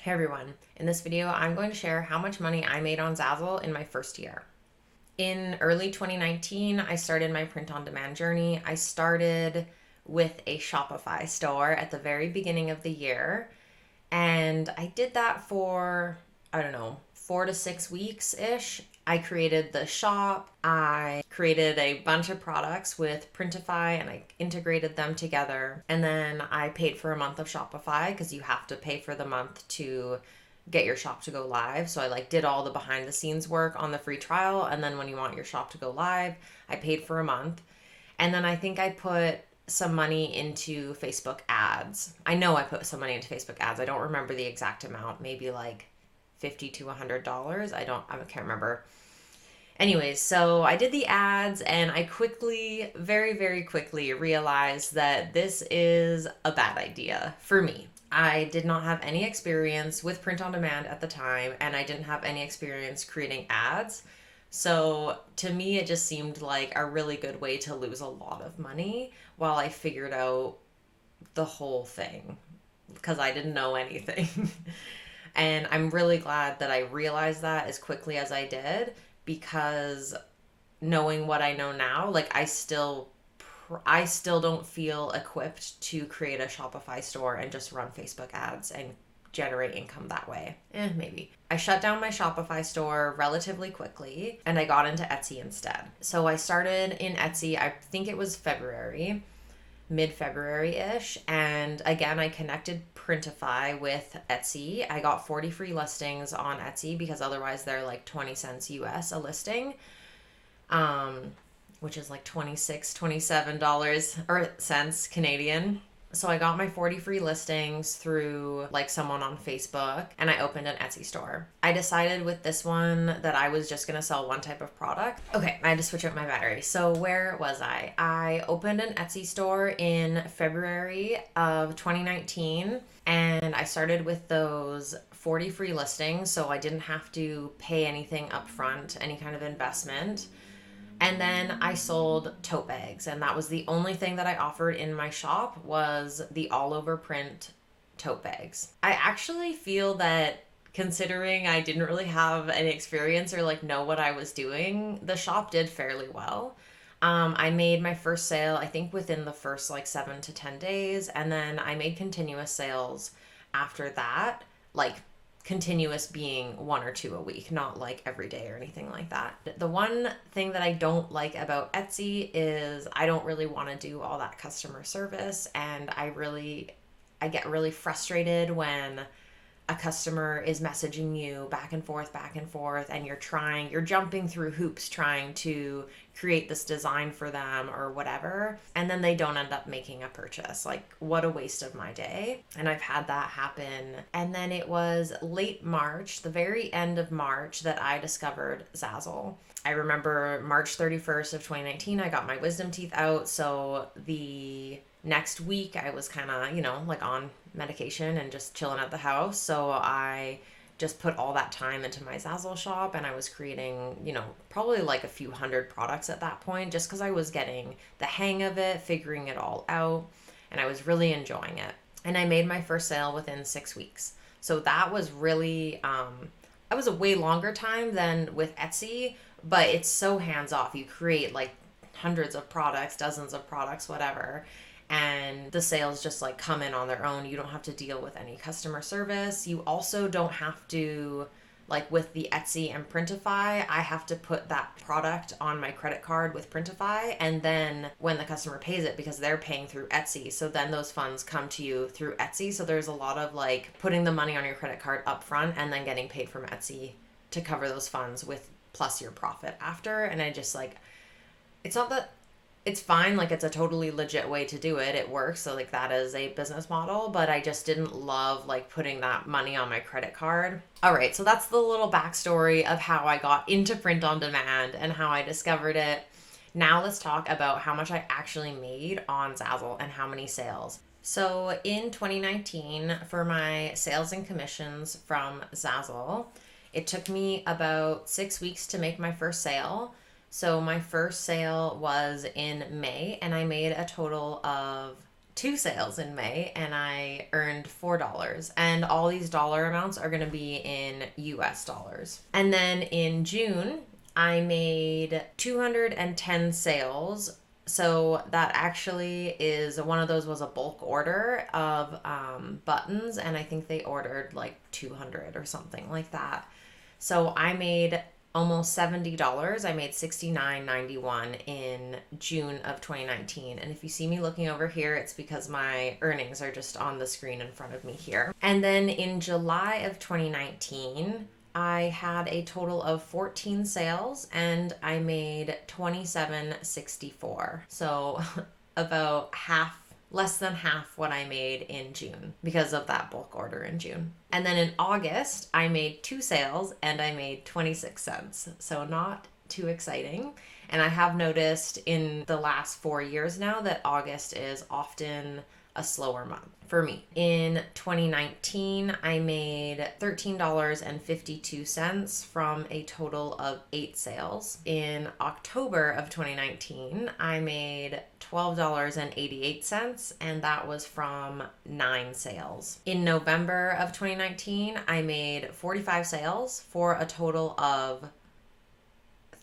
Hey everyone, in this video I'm going to share how much money I made on Zazzle in my first year. In early 2019, I started my print on demand journey. I started with a Shopify store at the very beginning of the year, and I did that for, I don't know, 4 to 6 weeks ish. I created the shop. I created a bunch of products with Printify and I integrated them together. And then I paid for a month of Shopify because you have to pay for the month to get your shop to go live. So I did all the behind the scenes work on the free trial. And then when you want your shop to go live, I paid for a month. And then I think I put some money into Facebook ads. I know I put some money into Facebook ads. I don't remember the exact amount, maybe like $50 to $100. I can't remember. Anyways, so I did the ads and I quickly, very, very quickly realized that this is a bad idea for me. I did not have any experience with print on demand at the time, and I didn't have any experience creating ads. So to me, it just seemed like a really good way to lose a lot of money while I figured out the whole thing because I didn't know anything. And I'm really glad that I realized that as quickly as I did because knowing what I know now, I still don't feel equipped to create a Shopify store and just run Facebook ads and generate income that way. Maybe. I shut down my Shopify store relatively quickly and I got into Etsy instead. So I started in Etsy, I think it was February, mid-February-ish. And again, I connected Printify with Etsy. I got 40 free listings on Etsy because otherwise they're like 20 cents US a listing. Which is like $26, $27 or cents Canadian. So I got my 40 free listings through like someone on Facebook and I opened an Etsy store. I decided with this one that I was just going to sell one type of product. Okay, I had to switch out my battery. So where was I? I opened an Etsy store in February of 2019 and I started with those 40 free listings. So I didn't have to pay anything upfront, any kind of investment. And then I sold tote bags, and that was the only thing that I offered in my shop was the all over print tote bags. I actually feel that considering I didn't really have any experience or like know what I was doing, the shop did fairly well. I made my first sale, I think within the first like 7 to 10 days, and then I made continuous sales after that, like continuous being one or two a week, not like every day or anything like that. The one thing that I don't like about Etsy is I don't really want to do all that customer service, and I get really frustrated when a customer is messaging you back and forth, and you're jumping through hoops trying to create this design for them or whatever, and then they don't end up making a purchase. Like, what a waste of my day. And I've had that happen. And then it was late March, the very end of March, that I discovered Zazzle. I remember March 31st of 2019, I got my wisdom teeth out, so the next week I was kind of, like on medication and just chilling at the house. So I just put all that time into my Zazzle shop and I was creating, probably like a few hundred products at that point just because I was getting the hang of it, figuring it all out, and I was really enjoying it. And I made my first sale within 6 weeks. So that was really, that was a way longer time than with Etsy, but it's so hands off. You create like hundreds of products, dozens of products, whatever, and the sales just like come in on their own. You don't have to deal with any customer service. You also don't have to, like with the Etsy and Printify, I have to put that product on my credit card with Printify, and then when the customer pays it, because they're paying through Etsy, so then those funds come to you through Etsy. So there's a lot of like putting the money on your credit card up front and then getting paid from Etsy to cover those funds with plus your profit after. And I just like, it's not that it's fine, like it's a totally legit way to do it. It works. So like that is a business model, but I just didn't love like putting that money on my credit card. All right, so that's the little backstory of how I got into print on demand and how I discovered it. Now let's talk about how much I actually made on Zazzle and how many sales. So in 2019, for my sales and commissions from Zazzle, it took me about 6 weeks to make my first sale. So my first sale was in May and I made a total of 2 sales in May and I earned $4. And all these dollar amounts are going to be in US dollars. And then in June, I made 210 sales. So that actually is one of those was a bulk order of buttons, and I think they ordered like 200 or something like that. So I made almost $70. I made $69.91 in June of 2019. And if you see me looking over here, it's because my earnings are just on the screen in front of me here. And then in July of 2019, I had a total of 14 sales and I made $27.64. So about less than half what I made in June because of that bulk order in June. And then in August, I made 2 sales and I made 26 cents. So not too exciting. And I have noticed in the last 4 years now that August is often a slower month for me. In 2019, I made $13.52 from a total of 8 sales. In October of 2019, I made $12.88, and that was from 9 sales. In November of 2019, I made 45 sales for a total of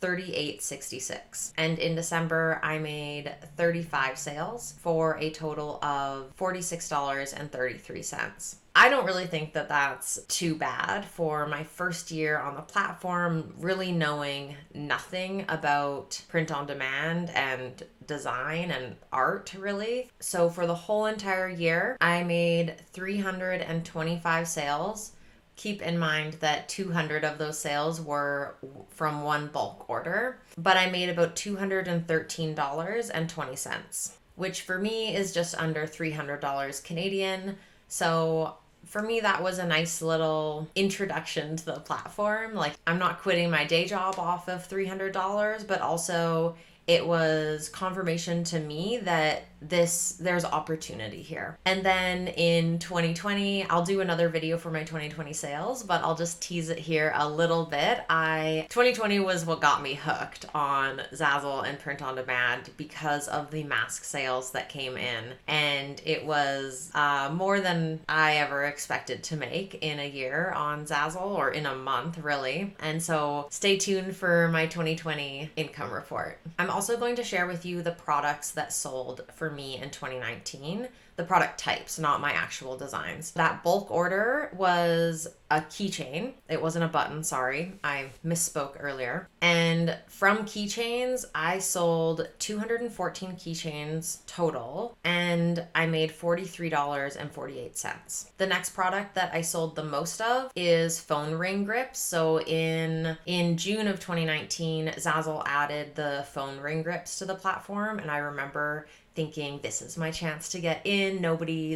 $38.66. And in December, I made 35 sales for a total of $46.33. I don't really think that that's too bad for my first year on the platform, really knowing nothing about print on demand and design and art, really. So for the whole entire year, I made 325 sales. Keep in mind that 200 of those sales were from one bulk order, but I made about $213.20, which for me is just under $300 Canadian. So for me, that was a nice little introduction to the platform. Like, I'm not quitting my day job off of $300, but also it was confirmation to me that there's opportunity here. And then in 2020, I'll do another video for my 2020 sales, but I'll just tease it here a little bit. 2020 was what got me hooked on Zazzle and print on demand because of the mask sales that came in. And it was more than I ever expected to make in a year on Zazzle, or in a month, really. And so stay tuned for my 2020 income report. I'm also going to share with you the products that sold for me in 2019, the product types, not my actual designs. That bulk order was a keychain. It wasn't a button, sorry. I misspoke earlier. And from keychains, I sold 214 keychains total, and I made $43.48. The next product that I sold the most of is phone ring grips. So in June of 2019, Zazzle added the phone ring grips to the platform, and I remember thinking, this is my chance to get in.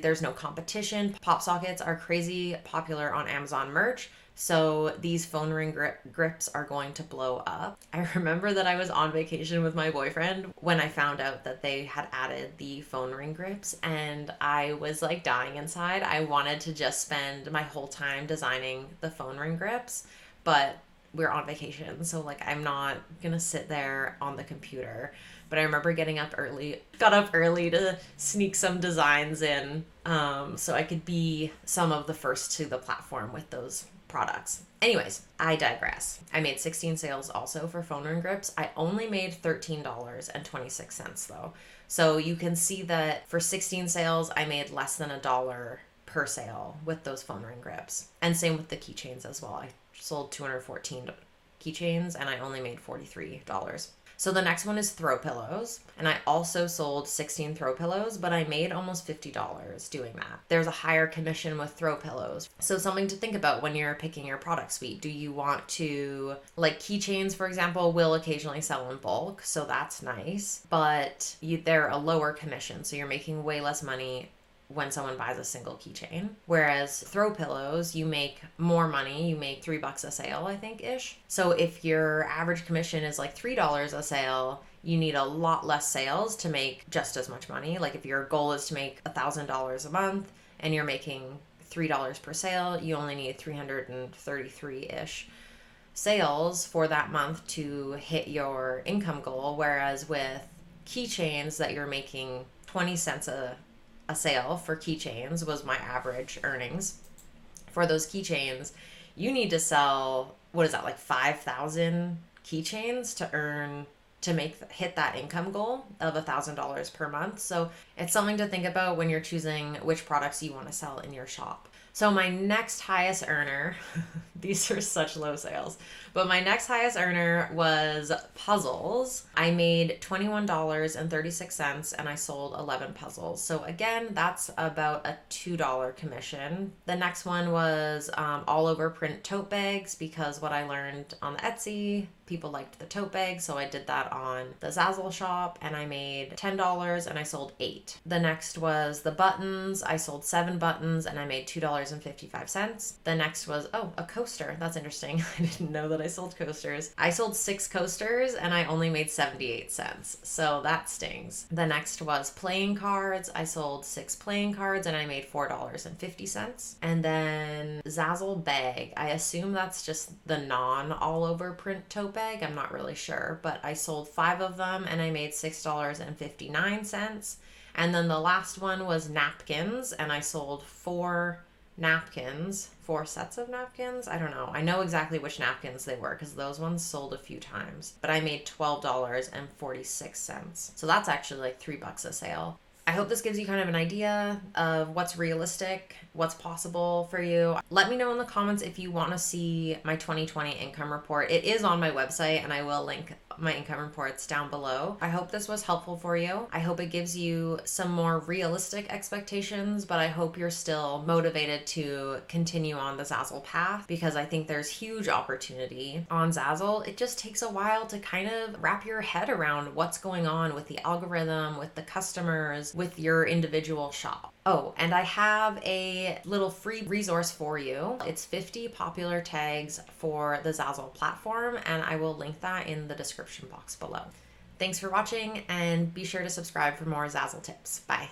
There's no competition. Pop sockets are crazy popular on Amazon merch, so these phone ring grips are going to blow up. I remember that I was on vacation with my boyfriend when I found out that they had added the phone ring grips, and I was like dying inside. I wanted to just spend my whole time designing the phone ring grips, but we're on vacation, so like I'm not gonna sit there on the computer. But I remember got up early to sneak some designs in, so I could be some of the first to the platform with those products. Anyways, I digress. I made 16 sales also for phone ring grips. I only made $13.26 though. So you can see that for 16 sales, I made less than $1 per sale with those phone ring grips. And same with the keychains as well. I sold 214 keychains and I only made $43. So the next one is throw pillows, and I also sold 16 throw pillows, but I made almost $50 doing that. There's a higher commission with throw pillows. So something to think about when you're picking your product suite. Do you want to, like keychains, for example, will occasionally sell in bulk, so that's nice, but they're a lower commission, so you're making way less money when someone buys a single keychain. Whereas throw pillows, you make more money. You make $3 a sale, I think, ish. So if your average commission is like $3 a sale, you need a lot less sales to make just as much money. Like if your goal is to make $1,000 a month and you're making $3 per sale, you only need 333-ish sales for that month to hit your income goal. Whereas with keychains that you're making 20 cents a a sale for keychains was my average earnings. For those keychains, you need to sell, what is that, like 5,000 keychains to hit that income goal of $1,000 per month. So it's something to think about when you're choosing which products you want to sell in your shop. So my next highest earner, these are such low sales, but my next highest earner was puzzles. I made $21.36 and I sold 11 puzzles. So again, that's about a $2 commission. The next one was all over print tote bags, because what I learned on the Etsy, people liked the tote bag, so I did that on the Zazzle shop and I made $10 and I sold 8. The next was the buttons. I sold 7 buttons and I made $2.55. The next was, a coaster. That's interesting. I didn't know that I sold coasters. I sold 6 coasters and I only made 78 cents. So that stings. The next was playing cards. I sold 6 playing cards and I made $4.50. And then Zazzle bag. I assume that's just the non all over print tote bag. I'm not really sure, but I sold 5 of them and I made $6.59. And then the last one was napkins, and I sold 4 napkins, 4 sets of napkins. I don't know. I know exactly which napkins they were because those ones sold a few times, but I made $12.46. So that's actually like $3 a sale. I hope this gives you kind of an idea of what's realistic, what's possible for you. Let me know in the comments if you want to see my 2020 income report. It is on my website and I will link my income reports down below. I hope this was helpful for you. I hope it gives you some more realistic expectations, but I hope you're still motivated to continue on the Zazzle path, because I think there's huge opportunity on Zazzle. It just takes a while to kind of wrap your head around what's going on with the algorithm, with the customers, with your individual shop. Oh, and I have a little free resource for you. It's 50 popular tags for the Zazzle platform, and I will link that in the description box below. Thanks for watching, and be sure to subscribe for more Zazzle tips. Bye.